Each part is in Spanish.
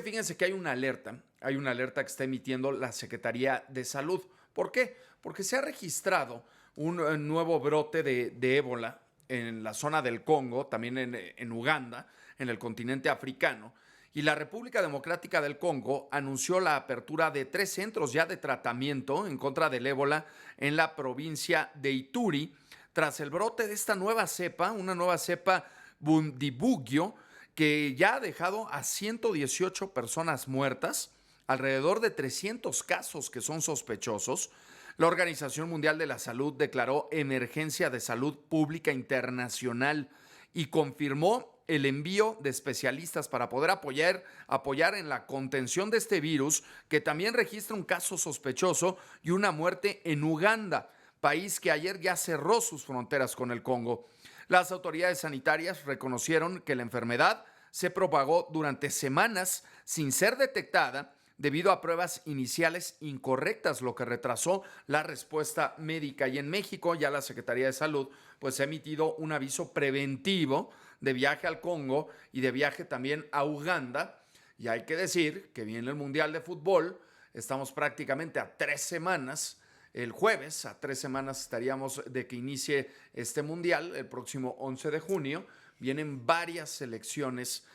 Fíjense que hay una alerta que está emitiendo la Secretaría de Salud. ¿Por qué? Porque se ha registrado un nuevo brote de ébola en la zona del Congo, también en Uganda, en el continente africano. Y la República Democrática del Congo anunció la apertura de 3 centros ya de tratamiento en contra del ébola en la provincia de Ituri, tras el brote de esta nueva cepa, una nueva cepa Bundibugyo, que ya ha dejado a 118 personas muertas, alrededor de 300 casos que son sospechosos. La Organización Mundial de la Salud declaró emergencia de salud pública internacional y confirmó el envío de especialistas para poder apoyar en la contención de este virus, que también registra un caso sospechoso y una muerte en Uganda, país que ayer ya cerró sus fronteras con el Congo. Las autoridades sanitarias reconocieron que la enfermedad se propagó durante semanas sin ser detectada debido a pruebas iniciales incorrectas, lo que retrasó la respuesta médica. Y en México ya la Secretaría de Salud pues ha emitido un aviso preventivo de viaje al Congo y de viaje también a Uganda. Y hay que decir que viene el Mundial de Fútbol, estamos prácticamente a 3 semanas. El jueves, a 3 semanas estaríamos de que inicie este mundial, el próximo 11 de junio. Vienen varias selecciones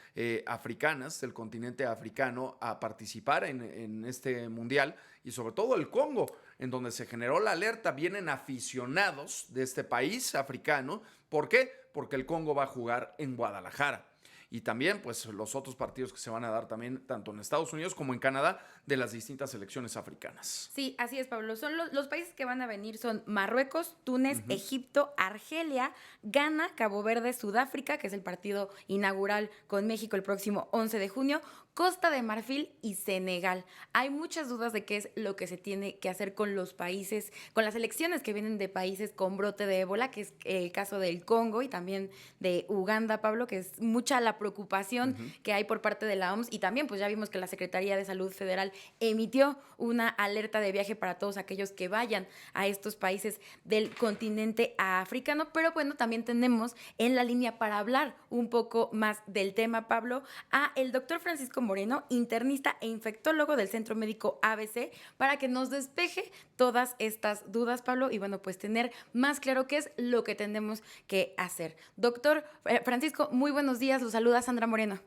africanas del continente africano a participar en este mundial, y sobre todo el Congo, en donde se generó la alerta. Vienen aficionados de este país africano. ¿Por qué? Porque el Congo va a jugar en Guadalajara. Y también pues los otros partidos que se van a dar también tanto en Estados Unidos como en Canadá de las distintas selecciones africanas. Sí, así es, Pablo. Son los países que van a venir son Marruecos, Túnez, Egipto, Argelia, Ghana, Cabo Verde, Sudáfrica, que es el partido inaugural con México el próximo 11 de junio, Costa de Marfil y Senegal. Hay muchas dudas de qué es lo que se tiene que hacer con los países, con las elecciones que vienen de países con brote de ébola, que es el caso del Congo y también de Uganda, Pablo, que es mucha la preocupación que hay por parte de la OMS. Y también pues ya vimos que la Secretaría de Salud Federal emitió una alerta de viaje para todos aquellos que vayan a estos países del continente africano. Pero bueno, también tenemos en la línea para hablar un poco más del tema, Pablo, a el doctor Francisco Moreno, internista e infectólogo del Centro Médico ABC, para que nos despeje todas estas dudas, Pablo, y bueno, pues tener más claro qué es lo que tenemos que hacer. Doctor Francisco, muy buenos días, los saluda Sandra Moreno.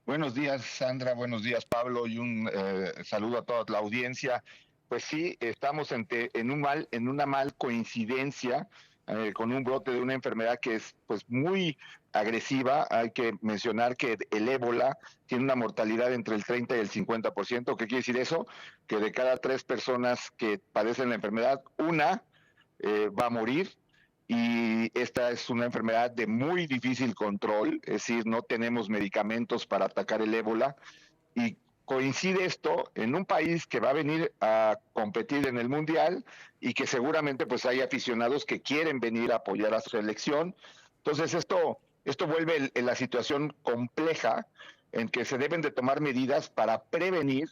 Buenos días, Sandra. Buenos días, Pablo, y un saludo a toda la audiencia. Pues sí, estamos en una mal coincidencia con un brote de una enfermedad que es pues muy agresiva. Hay que mencionar que el ébola tiene una mortalidad entre el 30 y el 50%. ¿Qué quiere decir eso? Que de cada 3 personas que padecen la enfermedad, una va a morir. Y esta es una enfermedad de muy difícil control, es decir, no tenemos medicamentos para atacar el ébola, y coincide esto en un país que va a venir a competir en el Mundial y que seguramente pues hay aficionados que quieren venir a apoyar a su selección. Entonces esto vuelve la situación compleja, en que se deben de tomar medidas para prevenir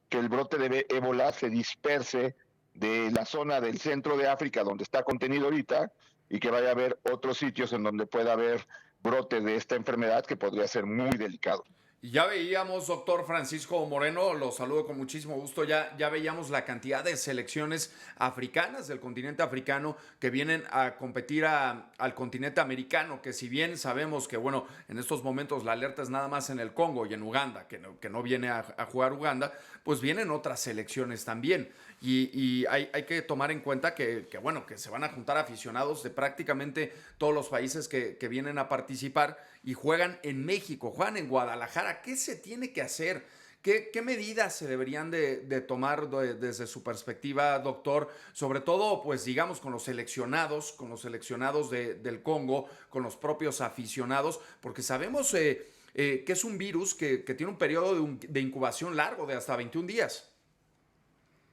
que el brote de ébola se disperse de la zona del centro de África, donde está contenido ahorita, y que vaya a haber otros sitios en donde pueda haber brote de esta enfermedad, que podría ser muy delicado. Y ya veíamos, doctor Francisco Moreno, lo saludo con muchísimo gusto, ya veíamos la cantidad de selecciones africanas del continente africano que vienen a competir al continente americano, que si bien sabemos que, bueno, en estos momentos la alerta es nada más en el Congo y en Uganda, que no viene a jugar Uganda, pues vienen otras selecciones también. Y hay que tomar en cuenta bueno, que se van a juntar aficionados de prácticamente todos los países que vienen a participar y juegan en México, juegan en Guadalajara. ¿Qué se tiene que hacer? ¿Qué medidas se deberían de tomar desde su perspectiva, doctor? Sobre todo, pues digamos, con los seleccionados del Congo, con los propios aficionados, porque sabemos que es un virus que tiene un periodo de incubación largo de hasta 21 días.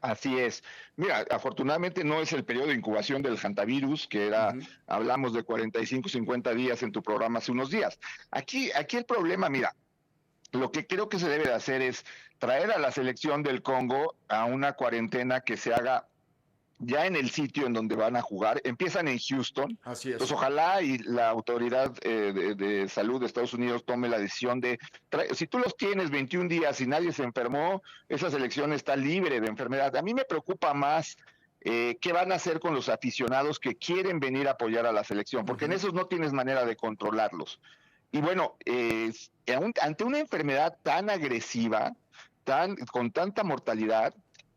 Así es. Mira, afortunadamente no es el periodo de incubación del hantavirus, que era, hablamos de 45, 50 días en tu programa hace unos días. Aquí el problema, mira, lo que creo que se debe de hacer es traer a la selección del Congo a una cuarentena que se haga ya en el sitio en donde van a jugar. Empiezan en Houston. Así es. Entonces, ojalá y la autoridad de salud de Estados Unidos tome la decisión de, si tú los tienes 21 días y nadie se enfermó, esa selección está libre de enfermedad. A mí me preocupa más qué van a hacer con los aficionados que quieren venir a apoyar a la selección, porque en esos no tienes manera de controlarlos. Y bueno, ante una enfermedad tan agresiva, con tanta mortalidad,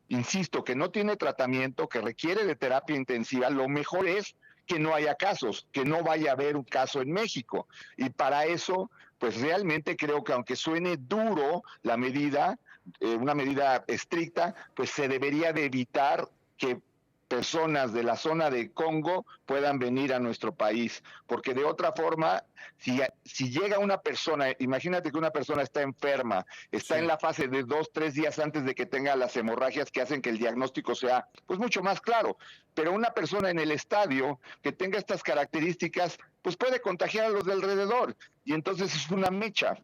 insisto, que no tiene tratamiento, que requiere de terapia intensiva, lo mejor es que no haya casos, que no vaya a haber un caso en México. Y para eso, pues realmente creo que aunque suene duro la medida, una medida estricta, pues se debería de evitar que personas de la zona de Congo puedan venir a nuestro país, porque de otra forma, si llega una persona, imagínate que una persona está enferma, está en la fase de 2-3 días antes de que tenga las hemorragias que hacen que el diagnóstico sea pues mucho más claro, pero una persona en el estadio que tenga estas características, pues puede contagiar a los de alrededor, y entonces es una mecha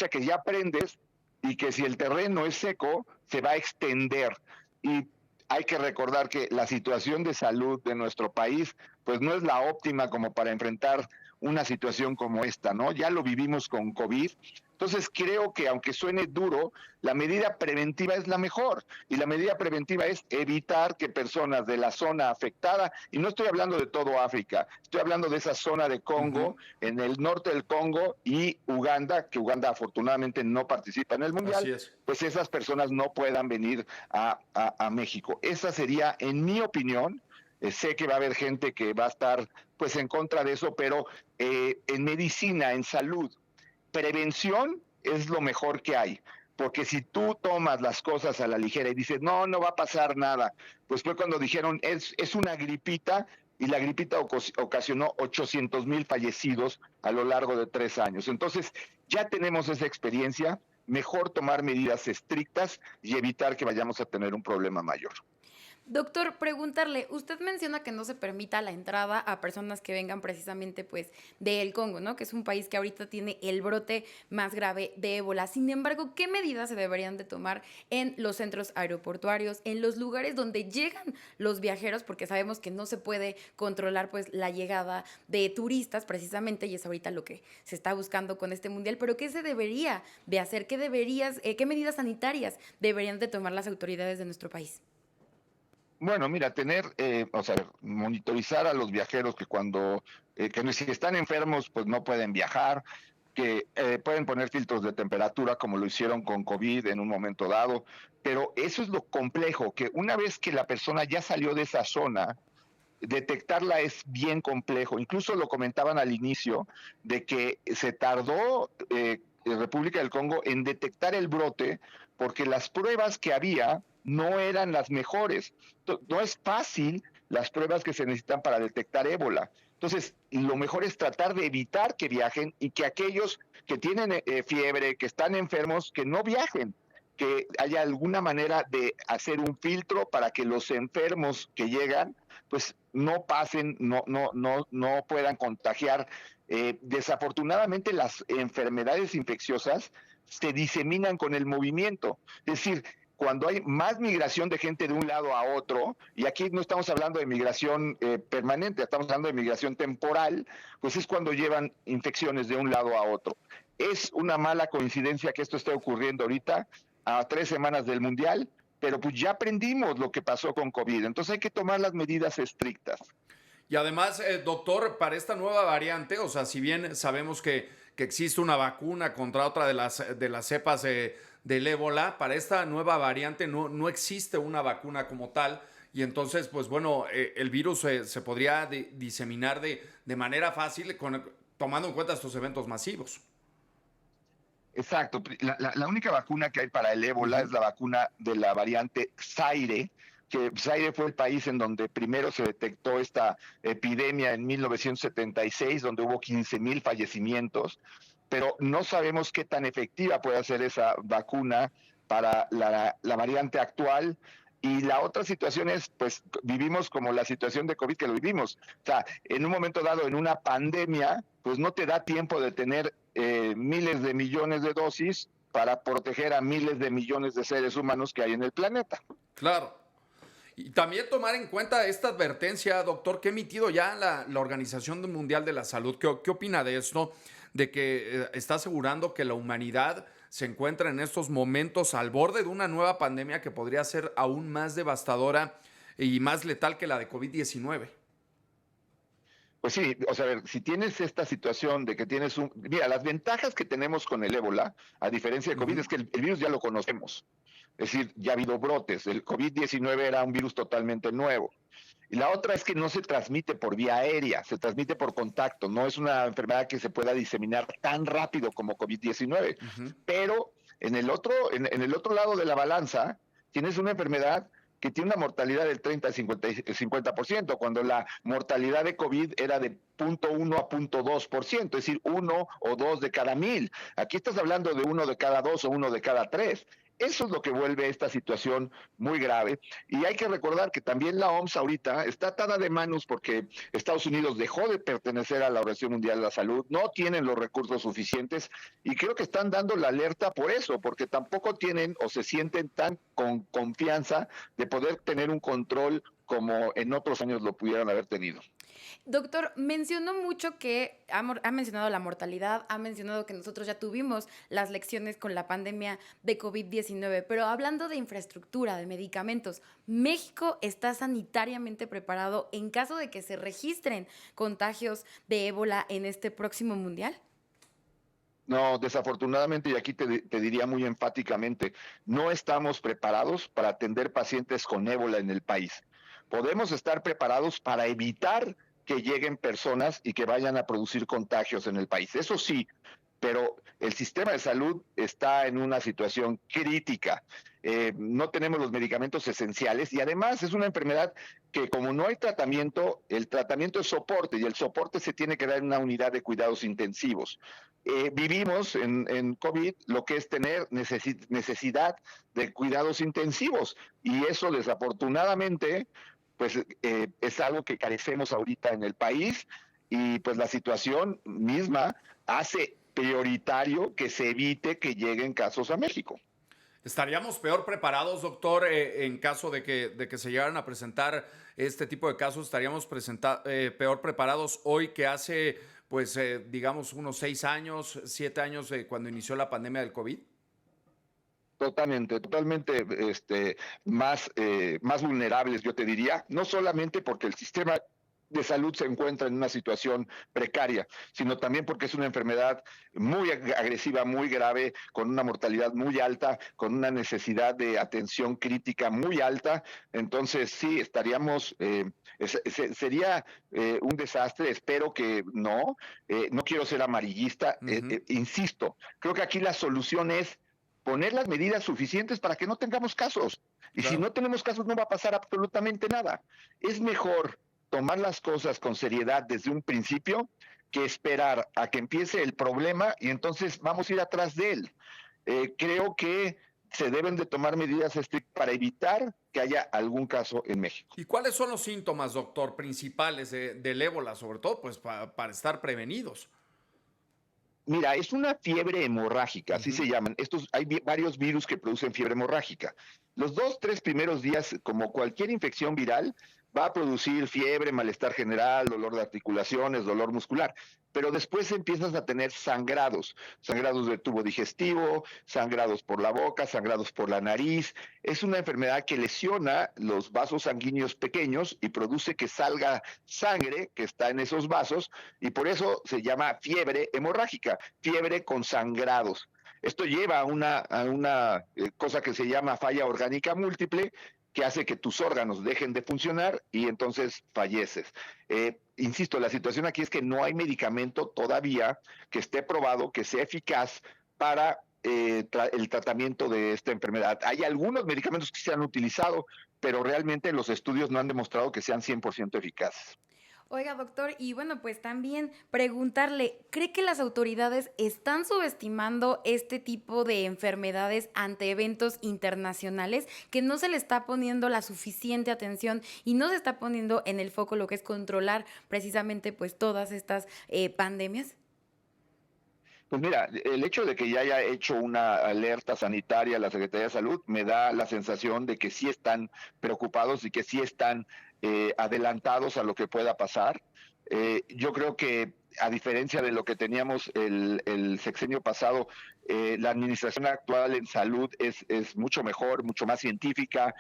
que ya prendes y que si el terreno es seco, se va a extender. Y hay que recordar que la situación de salud de nuestro país pues no es la óptima como para enfrentar una situación como esta, ¿no? Ya lo vivimos con COVID. Entonces creo que aunque suene duro, la medida preventiva es la mejor, y la medida preventiva es evitar que personas de la zona afectada, y no estoy hablando de todo África, estoy hablando de esa zona de Congo, en el norte del Congo y Uganda, que Uganda afortunadamente no participa en el Mundial, pues esas personas no puedan venir a México. Esa sería, en mi opinión, sé que va a haber gente que va a estar pues en contra de eso, pero en medicina, en salud, prevención es lo mejor que hay, porque si tú tomas las cosas a la ligera y dices, no va a pasar nada, pues fue cuando dijeron, es una gripita, y la gripita ocasionó 800,000 fallecidos a lo largo de 3 años. Entonces, ya tenemos esa experiencia, mejor tomar medidas estrictas y evitar que vayamos a tener un problema mayor. Doctor, preguntarle, usted menciona que no se permita la entrada a personas que vengan precisamente pues del Congo, ¿no? Que es un país que ahorita tiene el brote más grave de ébola. Sin embargo, ¿qué medidas se deberían de tomar en los centros aeroportuarios, en los lugares donde llegan los viajeros? Porque sabemos que no se puede controlar pues la llegada de turistas precisamente, y es ahorita lo que se está buscando con este mundial. Pero ¿qué se debería de hacer? ¿Qué medidas sanitarias deberían de tomar las autoridades de nuestro país? Bueno, mira, monitorizar a los viajeros que que si están enfermos, pues no pueden viajar, que pueden poner filtros de temperatura como lo hicieron con COVID en un momento dado, pero eso es lo complejo, que una vez que la persona ya salió de esa zona, detectarla es bien complejo. Incluso lo comentaban al inicio de que se tardó República del Congo en detectar el brote porque las pruebas que había no eran las mejores. No es fácil las pruebas que se necesitan para detectar ébola. Entonces, lo mejor es tratar de evitar que viajen y que aquellos que tienen fiebre, que están enfermos, que no viajen, que haya alguna manera de hacer un filtro para que los enfermos que llegan pues no pasen, no puedan contagiar. Desafortunadamente las enfermedades infecciosas se diseminan con el movimiento, es decir, cuando hay más migración de gente de un lado a otro, y aquí no estamos hablando de migración permanente, estamos hablando de migración temporal, pues es cuando llevan infecciones de un lado a otro. Es una mala coincidencia que esto esté ocurriendo ahorita, a 3 semanas del Mundial, pero pues ya aprendimos lo que pasó con COVID, entonces hay que tomar las medidas estrictas. Y además, doctor, para esta nueva variante, o sea, si bien sabemos que existe una vacuna contra otra de las cepas del ébola, para esta nueva variante no existe una vacuna como tal, y entonces, pues bueno, el virus se podría diseminar de manera fácil tomando en cuenta estos eventos masivos. Exacto. La única vacuna que hay para el ébola es la vacuna de la variante Zaire, que Zaire fue el país en donde primero se detectó esta epidemia en 1976, donde hubo 15,000 fallecimientos, pero no sabemos qué tan efectiva puede ser esa vacuna para la variante actual. Y la otra situación es, pues, vivimos como la situación de COVID que lo vivimos. O sea, en un momento dado, en una pandemia, pues no te da tiempo de tener miles de millones de dosis para proteger a miles de millones de seres humanos que hay en el planeta. Claro. Y también tomar en cuenta esta advertencia, doctor, que ha emitido ya la Organización Mundial de la Salud. ¿Qué opina de esto? De que está asegurando que la humanidad se encuentra en estos momentos al borde de una nueva pandemia que podría ser aún más devastadora y más letal que la de COVID-19. Pues sí, o sea, a ver, si tienes esta situación de que tienes un... Mira, las ventajas que tenemos con el ébola, a diferencia de COVID, es que el virus ya lo conocemos. Es decir, ya ha habido brotes. El COVID-19 era un virus totalmente nuevo. Y la otra es que no se transmite por vía aérea, se transmite por contacto. No es una enfermedad que se pueda diseminar tan rápido como COVID-19. Ujú. Pero en el otro lado de la balanza, tienes una enfermedad que tiene una mortalidad del 30 al 50%, cuando la mortalidad de COVID era de 0.1 a 0.2%, es decir, 1 o 2 de cada 1000. Aquí estás hablando de 1 de cada 2 o 1 de cada 3. Eso es lo que vuelve esta situación muy grave. Y hay que recordar que también la OMS ahorita está atada de manos porque Estados Unidos dejó de pertenecer a la Organización Mundial de la Salud, no tienen los recursos suficientes y creo que están dando la alerta por eso, porque tampoco tienen o se sienten tan con confianza de poder tener un control como en otros años lo pudieran haber tenido. Doctor, mencionó mucho que ha mencionado la mortalidad, ha mencionado que nosotros ya tuvimos las lecciones con la pandemia de COVID-19, pero hablando de infraestructura, de medicamentos, ¿México está sanitariamente preparado en caso de que se registren contagios de ébola en este próximo mundial? No, desafortunadamente, y aquí te diría muy enfáticamente, no estamos preparados para atender pacientes con ébola en el país. Podemos estar preparados para evitar que lleguen personas y que vayan a producir contagios en el país. Eso sí, pero el sistema de salud está en una situación crítica. No tenemos los medicamentos esenciales y además es una enfermedad que como no hay tratamiento, el tratamiento es soporte y el soporte se tiene que dar en una unidad de cuidados intensivos. Vivimos en COVID lo que es tener necesidad de cuidados intensivos y eso desafortunadamente pues es algo que carecemos ahorita en el país y pues la situación misma hace prioritario que se evite que lleguen casos a México. ¿Estaríamos peor preparados, doctor, en caso de que se llegaran a presentar este tipo de casos? ¿Estaríamos peor preparados hoy que hace, pues, digamos, unos 6 años, 7 años cuando inició la pandemia del COVID? Totalmente más vulnerables, yo te diría, no solamente porque el sistema de salud se encuentra en una situación precaria, sino también porque es una enfermedad muy agresiva, muy grave, con una mortalidad muy alta, con una necesidad de atención crítica muy alta. Entonces, sí, estaríamos, sería un desastre, espero que no quiero ser amarillista, Ujú. insisto, creo que aquí la solución es poner las medidas suficientes para que no tengamos casos. Y si Claro. no tenemos casos, no va a pasar absolutamente nada. Es mejor tomar las cosas con seriedad desde un principio que esperar a que empiece el problema y entonces vamos a ir atrás de él. Creo que se deben de tomar medidas estrictas para evitar que haya algún caso en México. ¿Y cuáles son los síntomas, doctor, principales del ébola, sobre todo, pues, para estar prevenidos? Mira, es una fiebre hemorrágica, así Ujú. se llaman. Hay varios virus que producen fiebre hemorrágica. Los 2, 3 primeros días, como cualquier infección viral, va a producir fiebre, malestar general, dolor de articulaciones, dolor muscular. Pero después empiezas a tener sangrados del tubo digestivo, sangrados por la boca, sangrados por la nariz. Es una enfermedad que lesiona los vasos sanguíneos pequeños y produce que salga sangre que está en esos vasos y por eso se llama fiebre hemorrágica, fiebre con sangrados. Esto lleva a una cosa que se llama falla orgánica múltiple, que hace que tus órganos dejen de funcionar y entonces falleces. Insisto, la situación aquí es que no hay medicamento todavía que esté probado, que sea eficaz para el tratamiento de esta enfermedad. Hay algunos medicamentos que se han utilizado, pero realmente los estudios no han demostrado que sean 100% eficaces. Oiga, doctor, y bueno, pues también preguntarle, ¿cree que las autoridades están subestimando este tipo de enfermedades ante eventos internacionales, que no se le está poniendo la suficiente atención y no se está poniendo en el foco lo que es controlar precisamente pues todas estas pandemias? Pues mira, el hecho de que ya haya hecho una alerta sanitaria la Secretaría de Salud me da la sensación de que sí están preocupados y que sí están adelantados a lo que pueda pasar. Yo creo que a diferencia de lo que teníamos el sexenio pasado, la administración actual en salud es mucho mejor, mucho más científica,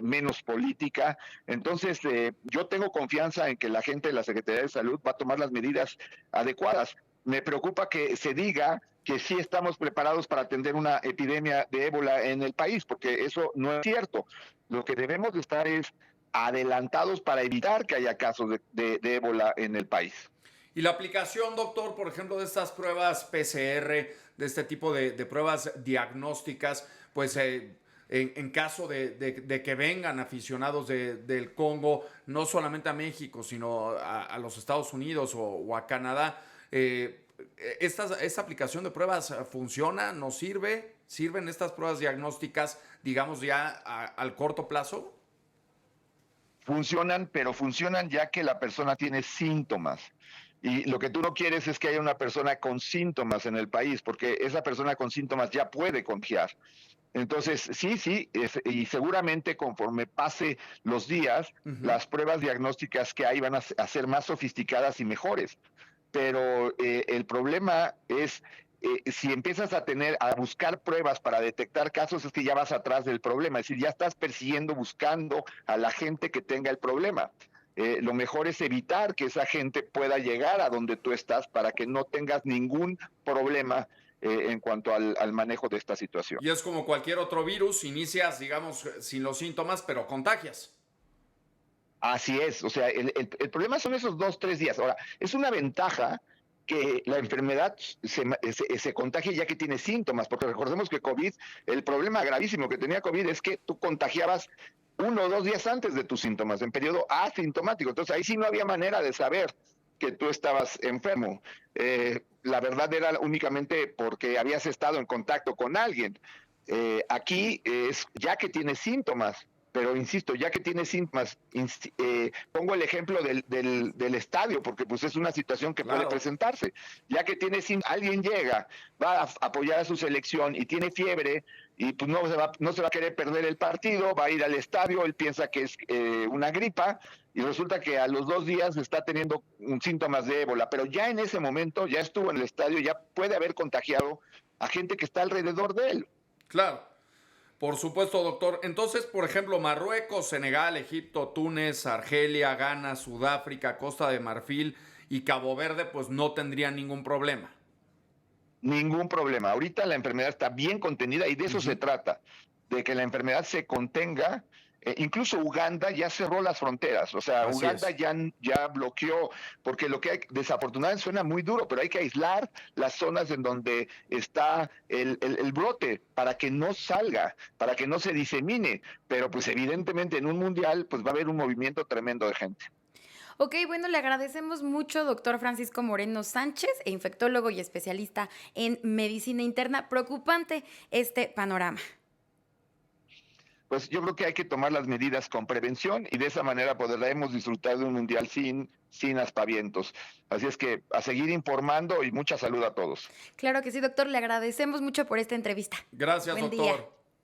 menos política. Entonces, yo tengo confianza en que la gente de la Secretaría de Salud va a tomar las medidas adecuadas. Me preocupa que se diga que sí estamos preparados para atender una epidemia de ébola en el país, porque eso no es cierto. Lo que debemos de estar es adelantados para evitar que haya casos de ébola en el país. Y la aplicación, doctor, por ejemplo, de estas pruebas PCR, de este tipo de pruebas diagnósticas, pues en caso de que vengan aficionados del Congo, no solamente a México, sino a los Estados Unidos o a Canadá, ¿esta aplicación de pruebas funciona? ¿Nos sirve? ¿Sirven estas pruebas diagnósticas, digamos, ya al corto plazo? Funcionan, pero funcionan ya que la persona tiene síntomas. Y lo que tú no quieres es que haya una persona con síntomas en el país, porque esa persona con síntomas ya puede contagiar. Entonces, sí, y seguramente conforme pase los días, las pruebas diagnósticas que hay van a ser más sofisticadas y mejores. Pero el problema es si empiezas a buscar pruebas para detectar casos, es que ya vas atrás del problema, es decir, ya estás persiguiendo, buscando a la gente que tenga el problema. Lo mejor es evitar que esa gente pueda llegar a donde tú estás para que no tengas ningún problema en cuanto al manejo de esta situación. Y es como cualquier otro virus, inicias, digamos, sin los síntomas, pero contagias. Así es, o sea, el problema son esos 2, 3 días. Ahora, es una ventaja que la enfermedad se contagie ya que tiene síntomas, porque recordemos que COVID, el problema gravísimo que tenía COVID es que tú contagiabas 1 o 2 días antes de tus síntomas, en periodo asintomático. Entonces ahí sí no había manera de saber que tú estabas enfermo. La verdad era únicamente porque habías estado en contacto con alguien. Aquí es ya que tienes síntomas, pero insisto, ya que tiene síntomas, pongo el ejemplo del estadio, porque pues es una situación que puede presentarse. Ya que tiene síntomas, alguien llega, va a apoyar a su selección y tiene fiebre, y pues no se va a querer perder el partido, va a ir al estadio, él piensa que es una gripa, y resulta que a los 2 días está teniendo síntomas de ébola, pero ya en ese momento ya estuvo en el estadio, ya puede haber contagiado a gente que está alrededor de él. Claro. Por supuesto, doctor. Entonces, por ejemplo, Marruecos, Senegal, Egipto, Túnez, Argelia, Ghana, Sudáfrica, Costa de Marfil y Cabo Verde, pues no tendrían ningún problema. Ningún problema. Ahorita la enfermedad está bien contenida y de eso se trata, de que la enfermedad se contenga. Incluso Uganda ya cerró las fronteras, o sea, Uganda ya bloqueó, porque lo que hay, desafortunadamente suena muy duro, pero hay que aislar las zonas en donde está el brote para que no salga, para que no se disemine, pero pues evidentemente en un mundial pues va a haber un movimiento tremendo de gente. Ok, bueno, le agradecemos mucho, doctor Francisco Moreno Sánchez, infectólogo y especialista en medicina interna. Preocupante este panorama. Pues yo creo que hay que tomar las medidas con prevención y de esa manera podremos disfrutar de un mundial sin aspavientos. Así es que a seguir informando y mucha salud a todos. Claro que sí, doctor, le agradecemos mucho por esta entrevista. Gracias, Buen doctor. día.